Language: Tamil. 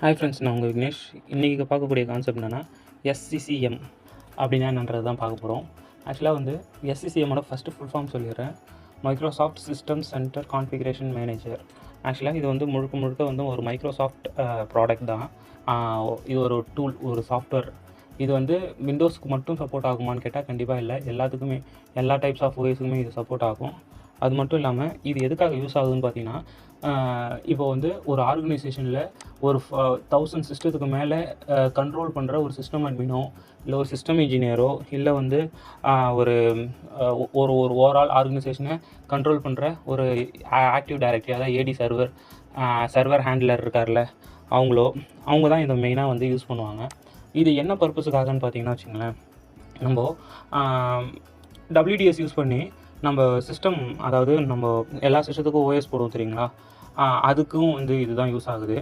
ஹாய் ஃப்ரெண்ட்ஸ், நான் உங்கள் விக்னேஷ். இன்றைக்கி பார்க்கக்கூடிய கான்செப்ட் என்னென்னா SCCM அப்படின்னா என்னன்றது தான் பார்க்க போகிறோம். ஆக்சுவலாக வந்து SCCMோட ஃபஸ்ட்டு ஃபுல் ஃபார்ம் சொல்லிடுறேன். Microsoft system centre configuration manager. ஆக்சுவலாக இது வந்து முழுக்க வந்து ஒரு மைக்ரோசாஃப்ட் ப்ராடக்ட் தான். இது ஒரு டூல், ஒரு சாஃப்ட்வேர். இது வந்து விண்டோஸ்க்கு மட்டும் சப்போர்ட் ஆகுமான்னு கேட்டால் கண்டிப்பாக இல்லை. எல்லாத்துக்குமே, எல்லா டைப்ஸ் ஆஃப் ஓஎஸுக்குமே இது சப்போர்ட் ஆகும். அது மட்டும் இல்லாமல் இது எதுக்காக யூஸ் ஆகுதுன்னு பார்த்தீங்கன்னா, இப்போ வந்து ஒரு ஆர்கனைசேஷனில் ஒரு 1000 சிஸ்டத்துக்கு மேலே கண்ட்ரோல் பண்ணுற ஒரு சிஸ்டம் அட்மினோ, இல்லை ஒரு சிஸ்டம் இன்ஜினியரோ, இல்லை வந்து ஒரு ஒரு ஒரு ஓவரால் ஆர்கனைசேஷனை கண்ட்ரோல் பண்ணுற ஒரு ஆக்டிவ் டைரக்டரி, அதாவது ஏடி சர்வர் ஹேண்ட்லர் இருக்கார்ல, அவங்க தான் இதை மெயினாக வந்து யூஸ் பண்ணுவாங்க. இது என்ன பர்பஸுக்காகன்னு பார்த்தீங்கன்னா வச்சுங்களேன், நம்ம WDS யூஸ் பண்ணி நம்ம சிஸ்டம், அதாவது நம்ம எல்லா சிஸ்டத்துக்கும் ஓஎஸ் போடுவோம் தெரியுங்களா, அதுக்கும் வந்து இதுதான் யூஸ் ஆகுது.